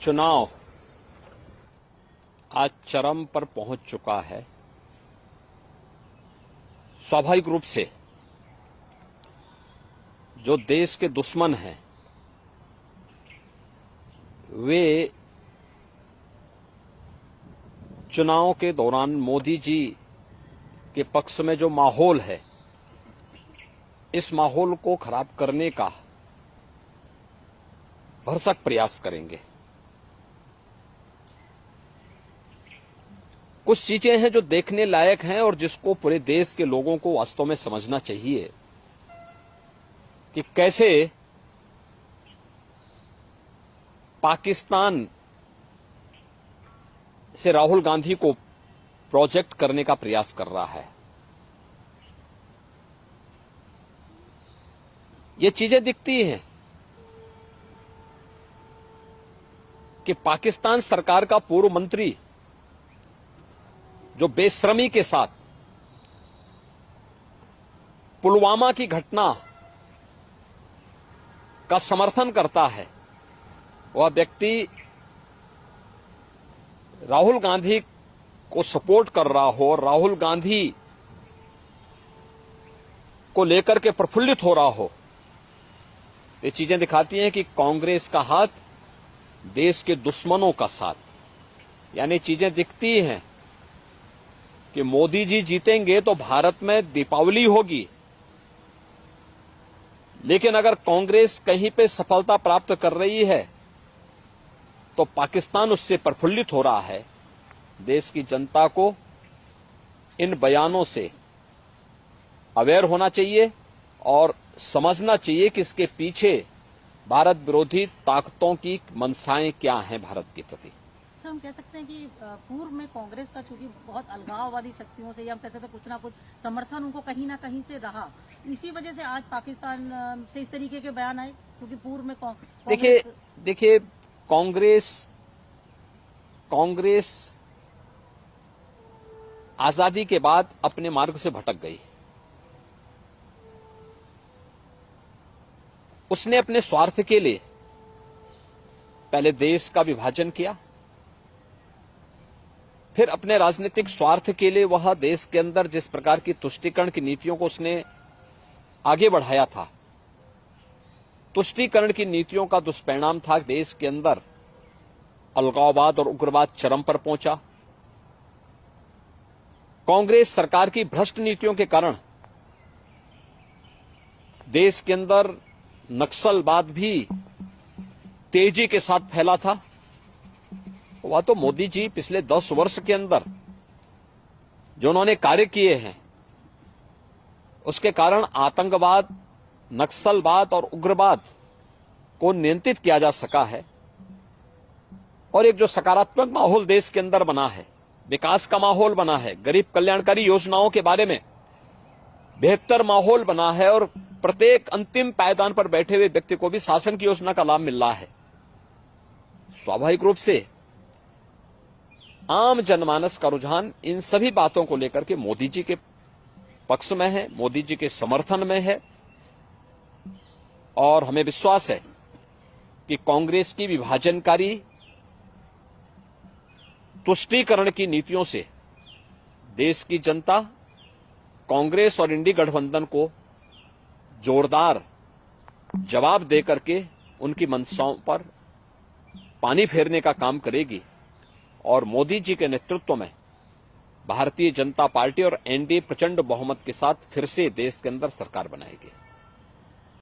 चुनाव आज चरम पर पहुंच चुका है। स्वाभाविक रूप से जो देश के दुश्मन हैं वे चुनाव के दौरान मोदी जी के पक्ष में जो माहौल है, इस माहौल को खराब करने का भरसक प्रयास करेंगे। कुछ चीजें हैं जो देखने लायक हैं और जिसको पूरे देश के लोगों को वास्तव में समझना चाहिए कि कैसे पाकिस्तान से राहुल गांधी को प्रोजेक्ट करने का प्रयास कर रहा है। ये चीजें दिखती हैं कि पाकिस्तान सरकार का पूर्व मंत्री जो बेशर्मी के साथ पुलवामा की घटना का समर्थन करता है, वह व्यक्ति राहुल गांधी को सपोर्ट कर रहा हो, राहुल गांधी को लेकर के प्रफुल्लित हो रहा हो, ये चीजें दिखाती हैं कि कांग्रेस का हाथ देश के दुश्मनों का साथ। यानी चीजें दिखती हैं कि मोदी जी जीतेंगे तो भारत में दीपावली होगी, लेकिन अगर कांग्रेस कहीं पे सफलता प्राप्त कर रही है तो पाकिस्तान उससे प्रफुल्लित हो रहा है। देश की जनता को इन बयानों से अवेयर होना चाहिए और समझना चाहिए कि इसके पीछे भारत विरोधी ताकतों की मंशाएं क्या हैं भारत के प्रति। सर, हम कह सकते हैं कि पूर्व में कांग्रेस का चूंकि बहुत अलगाववादी शक्तियों से, या हम कह सकते हैं कुछ ना कुछ समर्थन उनको कहीं ना कहीं से रहा, इसी वजह से आज पाकिस्तान से इस तरीके के बयान आए, क्योंकि पूर्व में देखिए कांग्रेस आजादी के बाद अपने मार्ग से भटक गई। उसने अपने स्वार्थ के लिए पहले देश का विभाजन किया, फिर अपने राजनीतिक स्वार्थ के लिए वह देश के अंदर जिस प्रकार की तुष्टीकरण की नीतियों को उसने आगे बढ़ाया था, तुष्टीकरण की नीतियों का दुष्परिणाम था देश के अंदर अलगाववाद और उग्रवाद चरम पर पहुंचा। कांग्रेस सरकार की भ्रष्ट नीतियों के कारण देश के अंदर नक्सलवाद भी तेजी के साथ फैला था। वह तो मोदी जी पिछले 10 वर्ष के अंदर जो उन्होंने कार्य किए हैं, उसके कारण आतंकवाद, नक्सलवाद और उग्रवाद को नियंत्रित किया जा सका है और एक जो सकारात्मक माहौल देश के अंदर बना है, विकास का माहौल बना है, गरीब कल्याणकारी योजनाओं के बारे में बेहतर माहौल बना है और प्रत्येक अंतिम पायदान पर बैठे हुए व्यक्ति को भी शासन की योजना का लाभ मिल रहा है। स्वाभाविक रूप से आम जनमानस का रुझान इन सभी बातों को लेकर के मोदी जी के पक्ष में है, मोदी जी के समर्थन में है और हमें विश्वास है कि कांग्रेस की विभाजनकारी तुष्टीकरण की नीतियों से देश की जनता कांग्रेस और इंडी गठबंधन को जोरदार जवाब देकर के उनकी मंशाओं पर पानी फेरने का काम करेगी और मोदी जी के नेतृत्व में भारतीय जनता पार्टी और एनडीए प्रचंड बहुमत के साथ फिर से देश के अंदर सरकार बनाएगी।